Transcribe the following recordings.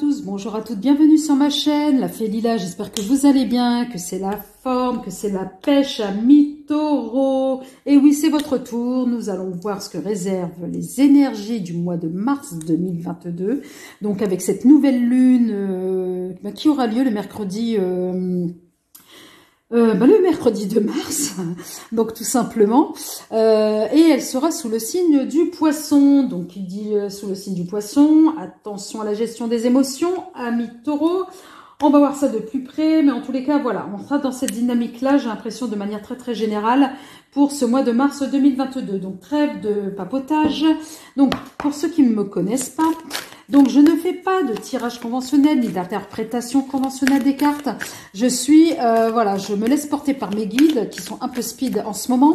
tous, bonjour à toutes, bienvenue sur ma chaîne, la Fée Lila, j'espère que vous allez bien, que c'est la forme, que c'est la pêche à mi-taureau. Et oui, c'est votre tour, nous allons voir ce que réservent les énergies du mois de mars 2022. Donc avec cette nouvelle lune qui aura lieu le mercredi... le mercredi 2 mars, donc tout simplement, et elle sera sous le signe du poisson. Donc il dit sous le signe du poisson, attention à la gestion des émotions, amis taureau. On va voir ça de plus près, mais en tous les cas, voilà, on sera dans cette dynamique-là, j'ai l'impression de manière très générale, pour ce mois de mars 2022. Donc trêve de papotage. Donc pour ceux qui ne me connaissent pas, donc je ne fais pas de tirage conventionnel ni d'interprétation conventionnelle des cartes. Je suis, voilà, je me laisse porter par mes guides qui sont un peu speed en ce moment.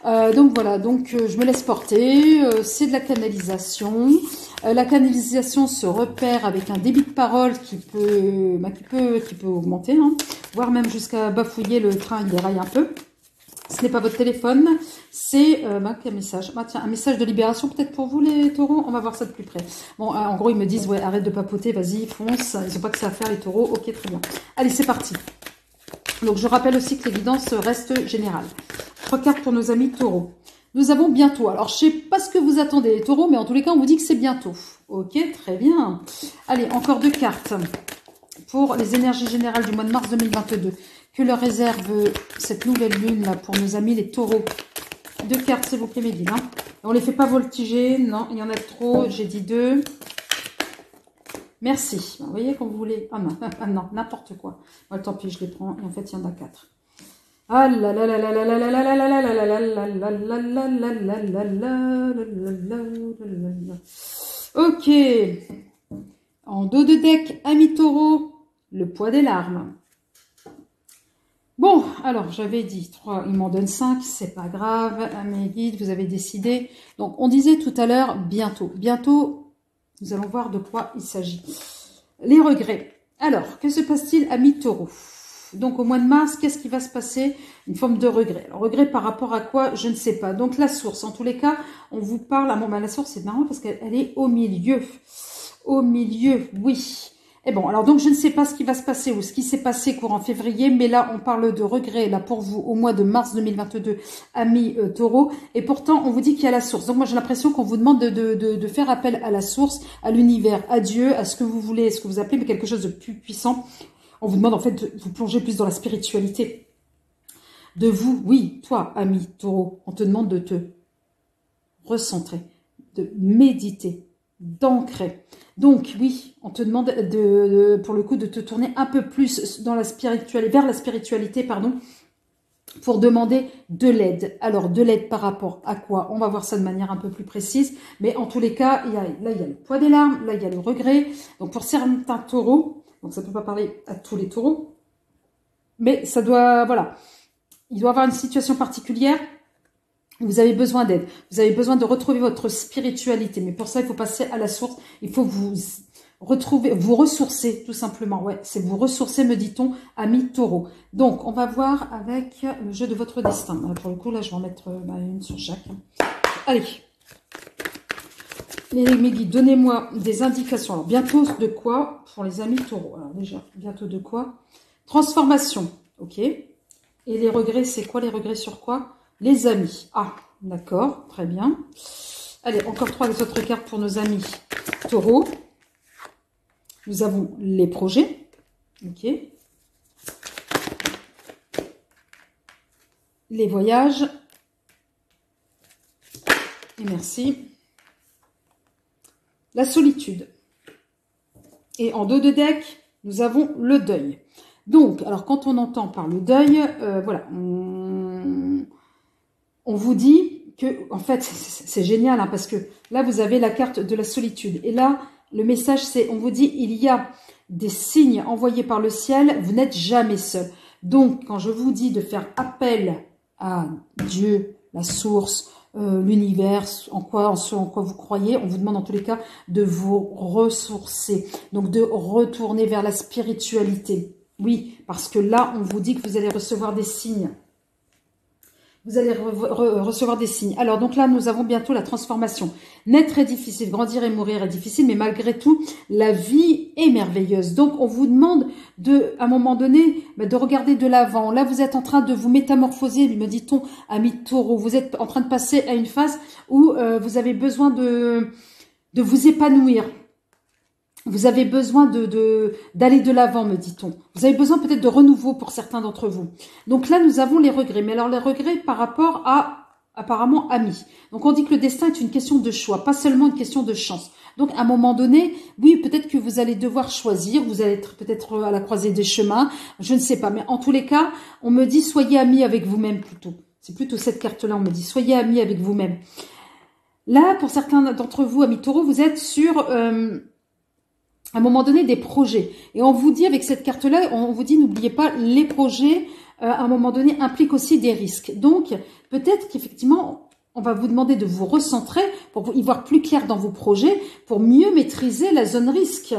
Donc voilà, donc je me laisse porter. C'est de la canalisation. La canalisation se repère avec un débit de parole qui peut augmenter, hein, voire même jusqu'à bafouiller le train, il déraille un peu. Ce n'est pas votre téléphone, c'est un message. Ah, tiens, un message de libération peut-être pour vous les taureaux. On va voir ça de plus près. Bon, en gros, ils me disent, ouais, arrête de papoter, vas-y, fonce. Ils n'ont pas que ça à faire, les taureaux. Ok, très bien. Allez, c'est parti. Donc, je rappelle aussi que l'évidence reste générale. 3 cartes pour nos amis taureaux. Nous avons bientôt. Alors, je ne sais pas ce que vous attendez, les taureaux, mais en tous les cas, on vous dit que c'est bientôt. Ok, très bien. Allez, encore 2 cartes pour les énergies générales du mois de mars 2022. Que leur réserve cette nouvelle lune là pour nos amis les taureaux. 2 cartes, s'il vous plaît, mes guides. Hein. On ne les fait pas voltiger. Non, il y en a trop. J'ai dit 2. Merci. Vous voyez quand vous voulez. Ah non, ah non, n'importe quoi. Bon, tant pis, je les prends. Et en fait, il y en a 4. Ah là là là là là là là là là là là là là là là là là là. Ok. En dos de deck, amis taureaux, le poids des larmes. Bon, alors j'avais dit 3, il m'en donne 5, c'est pas grave, mes guides, vous avez décidé. Donc on disait tout à l'heure, bientôt. Bientôt, nous allons voir de quoi il s'agit. Les regrets. Alors, que se passe-t-il à mi-taureau? Donc au mois de mars, qu'est-ce qui va se passer? Une forme de regret. Alors, regret par rapport à quoi? Je ne sais pas. Donc la source, en tous les cas, on vous parle... Ah bon, la source, c'est marrant parce qu'elle est au milieu. Au milieu, oui. Et bon, alors donc je ne sais pas ce qui va se passer ou ce qui s'est passé courant février, mais là on parle de regret là pour vous au mois de mars 2022, amis taureaux, et pourtant on vous dit qu'il y a la source. Donc moi j'ai l'impression qu'on vous demande de faire appel à la source, à l'univers, à Dieu, à ce que vous voulez, ce que vous appelez, mais quelque chose de plus puissant. On vous demande en fait de vous plonger plus dans la spiritualité. De vous, oui, toi, ami taureau, on te demande de te recentrer, de méditer, d'ancrer. Donc oui, on te demande pour le coup de te tourner un peu plus dans la spiritualité, vers la spiritualité, pardon, pour demander de l'aide. Alors de l'aide par rapport à quoi? On va voir ça de manière un peu plus précise, mais en tous les cas, là il y a le poids des larmes, là il y a le regret. Donc pour certains taureaux, donc ça ne peut pas parler à tous les taureaux, mais ça doit, voilà, il doit y avoir une situation particulière. Vous avez besoin d'aide, vous avez besoin de retrouver votre spiritualité, mais pour ça, il faut passer à la source, il faut vous retrouver, vous ressourcer, tout simplement. Ouais, c'est vous ressourcer, me dit-on, amis taureau. Donc, on va voir avec le jeu de votre destin. Pour le coup, là, je vais en mettre une sur chaque. Allez, mes guides, donnez-moi des indications. Alors, bientôt de quoi pour les amis taureaux? Alors déjà, bientôt de quoi? Transformation, ok. Et les regrets, c'est quoi les regrets sur quoi? Les amis. Ah, d'accord, très bien. Allez, encore 3 autres cartes pour nos amis taureaux. Nous avons les projets. Ok. Les voyages. Et merci. La solitude. Et en dos de deck, nous avons le deuil. Donc, alors quand on entend par le deuil, voilà, on vous dit que, en fait, c'est génial, hein, parce que là, vous avez la carte de la solitude. Et là, le message, c'est, on vous dit, il y a des signes envoyés par le ciel, vous n'êtes jamais seul. Donc, quand je vous dis de faire appel à Dieu, la source, l'univers, en quoi vous croyez, on vous demande en tous les cas de vous ressourcer. Donc, de retourner vers la spiritualité. Oui, parce que là, on vous dit que vous allez recevoir des signes Vous allez recevoir des signes. Alors, donc là, nous avons bientôt la transformation. Naître est difficile, grandir et mourir est difficile, mais malgré tout, la vie est merveilleuse. Donc, on vous demande à un moment donné, de regarder de l'avant. Là, vous êtes en train de vous métamorphoser, me dit-on, ami Taureau. Vous êtes en train de passer à une phase où vous avez besoin de vous épanouir. Vous avez besoin d'aller de l'avant, me dit-on. Vous avez besoin peut-être de renouveau pour certains d'entre vous. Donc là, nous avons les regrets. Mais alors, les regrets par rapport à, apparemment, amis. Donc, on dit que le destin est une question de choix, pas seulement une question de chance. Donc, à un moment donné, oui, peut-être que vous allez devoir choisir. Vous allez être peut-être à la croisée des chemins. Je ne sais pas. Mais en tous les cas, on me dit, soyez amis avec vous-même plutôt. C'est plutôt cette carte-là, on me dit, soyez amis avec vous-même. Là, pour certains d'entre vous, amis taureaux, vous êtes sur... à un moment donné, des projets. Et on vous dit, avec cette carte-là, on vous dit, n'oubliez pas, les projets, à un moment donné, impliquent aussi des risques. Donc, peut-être qu'effectivement, on va vous demander de vous recentrer pour y voir plus clair dans vos projets, pour mieux maîtriser la zone risque.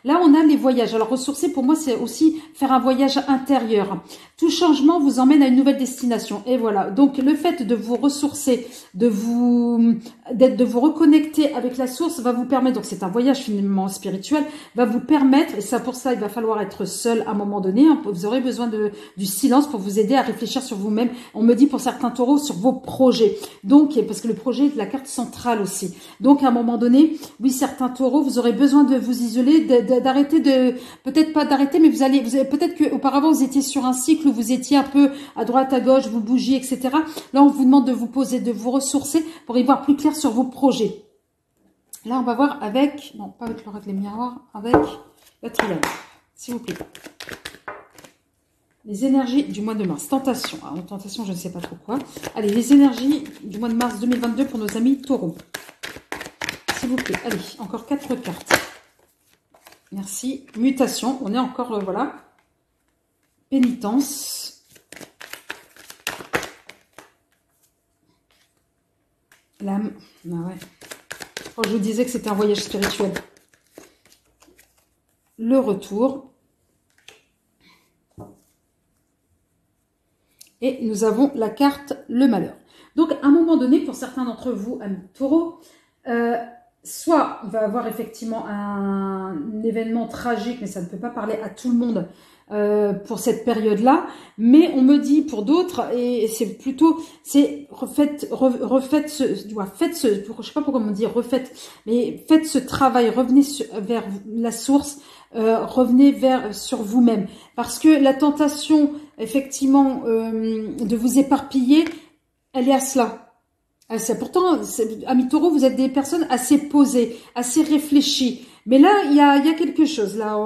Là, on a les voyages. Alors, ressourcer, pour moi, c'est aussi faire un voyage intérieur. Tout changement vous emmène à une nouvelle destination. Et voilà. Donc, le fait de vous ressourcer, de vous reconnecter avec la source va vous permettre, donc c'est un voyage finalement spirituel, va vous permettre, et ça pour ça, il va falloir être seul à un moment donné. Vous aurez besoin du silence pour vous aider à réfléchir sur vous-même. On me dit pour certains taureaux, sur vos projets. Donc, parce que le projet est la carte centrale aussi. Donc, à un moment donné, oui, certains taureaux, vous aurez besoin de vous isoler, d'arrêter peut-être pas d'arrêter, mais vous allez peut-être qu'auparavant vous étiez sur un cycle où vous étiez un peu à droite, à gauche, vous bougiez, etc. Là, on vous demande de vous poser, de vous ressourcer pour y voir plus clair sur vos projets. Là, on va voir avec, non, pas avec l'oracle des miroirs, avec la triade, s'il vous plaît. Les énergies du mois de mars. Tentation. Alors, tentation, je ne sais pas trop quoi. Allez, les énergies du mois de mars 2022 pour nos amis taureaux. S'il vous plaît. Allez, encore 4 cartes. Merci. Mutation. On est encore, voilà. Pénitence. L'âme. Ah ouais. Quand je vous disais que c'était un voyage spirituel. Le retour. Et nous avons la carte le malheur. Donc, à un moment donné, pour certains d'entre vous, amis taureaux, soit il va y avoir effectivement un événement tragique, mais ça ne peut pas parler à tout le monde pour cette période-là. Mais on me dit pour d'autres, et c'est plutôt, c'est faites ce travail, revenez vers la source, revenez sur vous-même. Parce que la tentation, effectivement, de vous éparpiller, elle est à cela. Pourtant, amis taureaux, vous êtes des personnes assez posées, assez réfléchies. Mais là, il y a quelque chose là.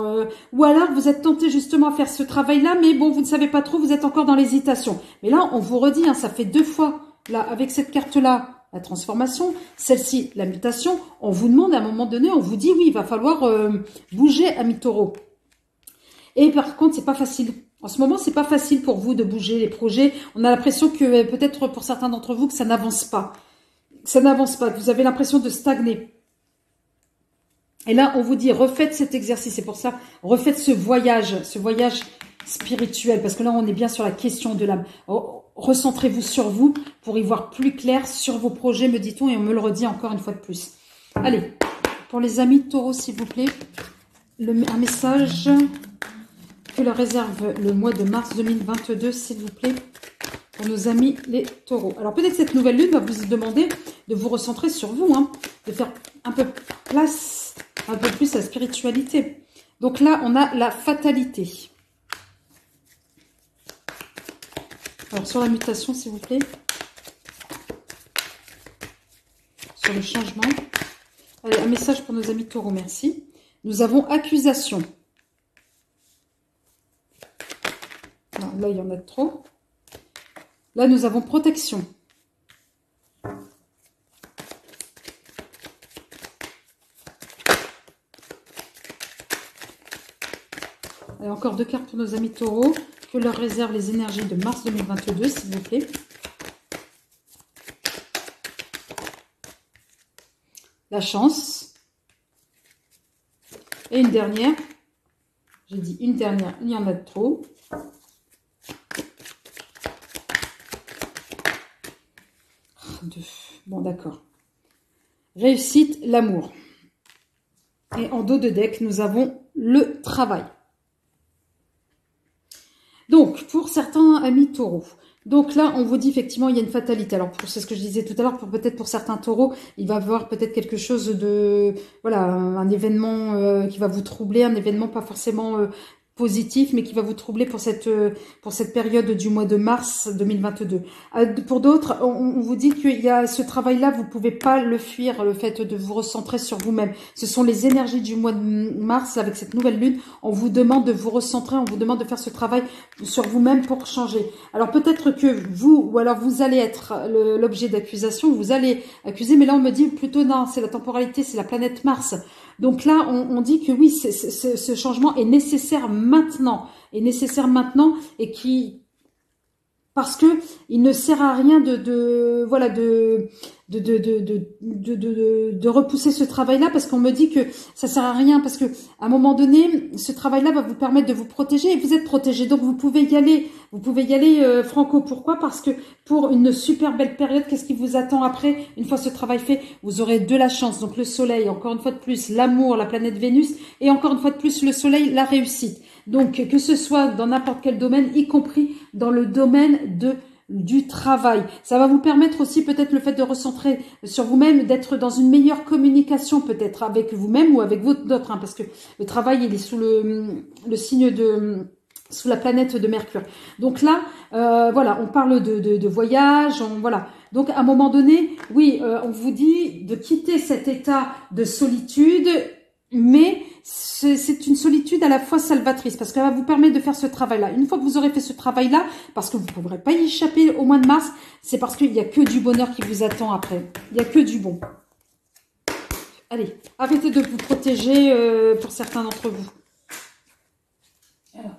Ou alors, vous êtes tenté justement à faire ce travail-là, mais bon, vous ne savez pas trop, vous êtes encore dans l'hésitation. Mais là, on vous redit, hein, ça fait 2 fois, là, avec cette carte-là, la transformation, celle-ci, la mutation, on vous demande à un moment donné, on vous dit, oui, il va falloir bouger, amis taureaux. Et par contre, c'est pas facile. En ce moment, c'est pas facile pour vous de bouger les projets. On a l'impression que peut-être pour certains d'entre vous que ça n'avance pas. Ça n'avance pas. Vous avez l'impression de stagner. Et là, on vous dit, refaites cet exercice. C'est pour ça, refaites ce voyage spirituel. Parce que là, on est bien sur la question de l'âme. Recentrez-vous sur vous pour y voir plus clair sur vos projets, me dit-on. Et on me le redit encore une fois de plus. Allez, pour les amis taureaux, s'il vous plaît, un message... que leur réserve le mois de mars 2022, s'il vous plaît, pour nos amis les taureaux. Alors peut-être que cette nouvelle lune va vous demander de vous recentrer sur vous, hein, de faire un peu place, un peu plus à la spiritualité. Donc là, on a la fatalité. Alors sur la mutation, s'il vous plaît. Sur le changement. Allez, un message pour nos amis taureaux, merci. Nous avons accusation. Non, là, il y en a trop. Là, nous avons protection. Et encore 2 cartes pour nos amis taureaux. Que leur réservent les énergies de mars 2022, s'il vous plaît. La chance. Et une dernière. J'ai dit une dernière, il y en a trop. Bon, d'accord. Réussite, l'amour. Et en dos de deck, nous avons le travail. Donc, pour certains amis taureaux, donc là, on vous dit effectivement, il y a une fatalité. Alors, c'est ce que je disais tout à l'heure, peut-être pour certains taureaux, il va y avoir peut-être quelque chose de, voilà, un événement qui va vous troubler, un événement pas forcément positif, mais qui va vous troubler pour cette période du mois de mars 2022. Pour d'autres, on vous dit qu'il y a ce travail-là, vous pouvez pas le fuir, le fait de vous recentrer sur vous-même. Ce sont les énergies du mois de mars, avec cette nouvelle lune. On vous demande de vous recentrer, on vous demande de faire ce travail sur vous-même pour changer. Alors peut-être que vous, ou alors vous allez être l'objet d'accusation, vous allez accuser, mais là on me dit plutôt non, c'est la temporalité, c'est la planète Mars. Donc là, on dit que oui, ce changement est nécessaire maintenant, et qui, parce que il ne sert à rien de repousser ce travail-là, parce qu'on me dit que ça sert à rien, parce que à un moment donné, ce travail-là va vous permettre de vous protéger, et vous êtes protégé, donc vous pouvez y aller, franco. Pourquoi? Parce que pour une super belle période, qu'est-ce qui vous attend après? Une fois ce travail fait, vous aurez de la chance, donc le soleil, encore une fois de plus, l'amour, la planète Vénus, et encore une fois de plus, le soleil, la réussite. Donc, que ce soit dans n'importe quel domaine, y compris dans le domaine du travail. Ça va vous permettre aussi peut-être le fait de recentrer sur vous-même, d'être dans une meilleure communication peut-être avec vous-même ou avec d'autres, hein, parce que le travail, il est sous le signe sous la planète de Mercure. Donc là, voilà, on parle de voyage, voilà. Donc à un moment donné, oui, on vous dit de quitter cet état de solitude, mais c'est une solitude à la fois salvatrice, parce qu'elle va vous permettre de faire ce travail-là. Une fois que vous aurez fait ce travail-là, parce que vous ne pourrez pas y échapper au mois de mars, c'est parce qu'il n'y a que du bonheur qui vous attend après. Il n'y a que du bon. Allez, arrêtez de vous protéger pour certains d'entre vous. Alors.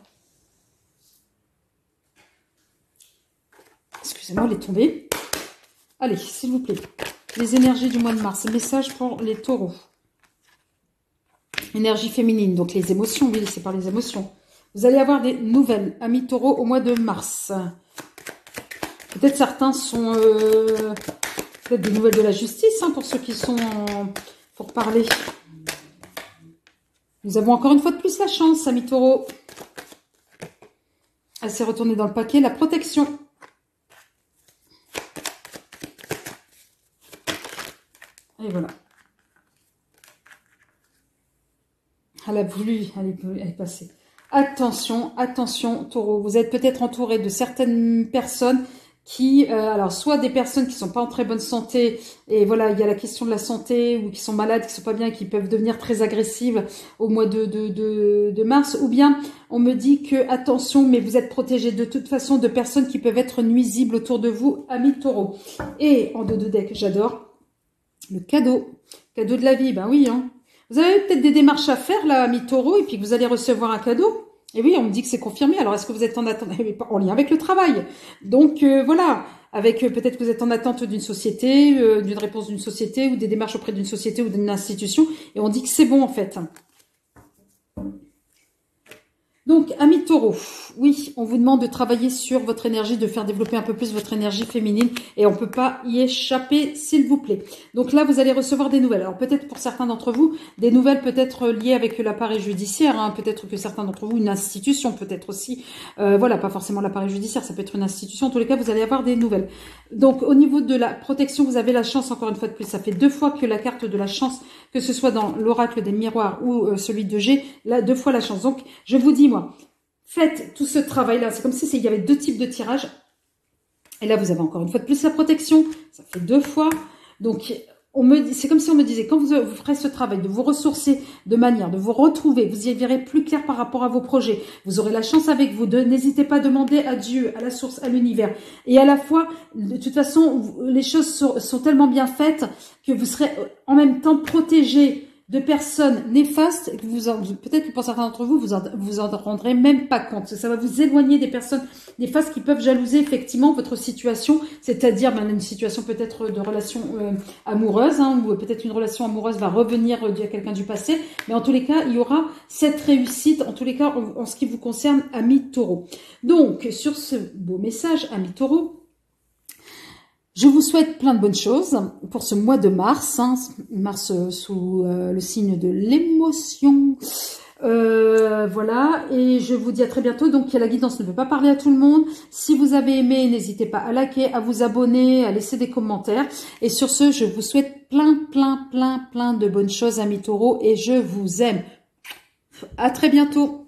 Excusez-moi, elle est tombée. Allez, s'il vous plaît. Les énergies du mois de mars. Message pour les taureaux. Énergie féminine, donc les émotions, oui, c'est par les émotions. Vous allez avoir des nouvelles, amis taureaux, au mois de mars. Peut-être certains sont... peut-être des nouvelles de la justice, hein, pour ceux qui sont pour parler. Nous avons encore une fois de plus la chance, amis taureaux. Elle s'est retournée dans le paquet, la protection. Et voilà. Elle a voulu, elle est passée. Attention, attention, taureau. Vous êtes peut-être entouré de certaines personnes qui, alors soit des personnes qui sont pas en très bonne santé, et voilà, il y a la question de la santé, ou qui sont malades, qui sont pas bien, qui peuvent devenir très agressives au mois de mars, ou bien on me dit que, attention, mais vous êtes protégé de toute façon de personnes qui peuvent être nuisibles autour de vous, amis taureaux. Et en dos de deck, j'adore, le cadeau de la vie, ben oui, hein. Vous avez peut-être des démarches à faire, là, amis taureaux, et puis que vous allez recevoir un cadeau. Et oui, on me dit que c'est confirmé. Alors, est-ce que vous êtes en attente? En lien avec le travail. Donc, voilà. Avec peut-être que vous êtes en attente d'une société, d'une réponse d'une société, ou des démarches auprès d'une société ou d'une institution. Et on dit que c'est bon, en fait. Donc, amis taureaux, oui, on vous demande de travailler sur votre énergie, de faire développer un peu plus votre énergie féminine, et on ne peut pas y échapper, s'il vous plaît. Donc là, vous allez recevoir des nouvelles. Alors peut-être pour certains d'entre vous, des nouvelles peut-être liées avec l'appareil judiciaire, hein. Peut-être que certains d'entre vous, une institution, peut-être aussi, voilà, pas forcément l'appareil judiciaire, ça peut être une institution. En tous les cas, vous allez avoir des nouvelles. Donc au niveau de la protection, vous avez la chance, encore une fois de plus, ça fait 2 fois que la carte de la chance, que ce soit dans l'oracle des miroirs ou celui de G, là, 2 fois la chance. Donc je vous dis, moi, faites tout ce travail-là. C'est comme si il y avait 2 types de tirages. Et là, vous avez encore une fois de plus la protection. Ça fait 2 fois. Donc, c'est comme si on me disait, quand vous ferez ce travail de vous ressourcer de manière, de vous retrouver, vous y verrez plus clair par rapport à vos projets. Vous aurez la chance avec vous. N'hésitez pas à demander à Dieu, à la source, à l'univers. Et à la fois, de toute façon, les choses sont tellement bien faites que vous serez en même temps protégés de personnes néfastes, peut-être que pour certains d'entre vous, vous en rendrez même pas compte. Ça va vous éloigner des personnes néfastes qui peuvent jalouser effectivement votre situation, c'est-à-dire une situation peut-être de relation amoureuse, hein, ou peut-être une relation amoureuse va revenir à quelqu'un du passé, mais en tous les cas, il y aura cette réussite, en tous les cas, en ce qui vous concerne, amis taureaux. Donc, sur ce beau message, amis taureaux, Je vous souhaite plein de bonnes choses pour ce mois de mars, hein, mars sous le signe de l'émotion. Voilà, et je vous dis à très bientôt. Donc la guidance ne peut pas parler à tout le monde. Si vous avez aimé, n'hésitez pas à liker, à vous abonner, à laisser des commentaires. Et sur ce, je vous souhaite plein de bonnes choses, amis taureaux, et je vous aime. À très bientôt.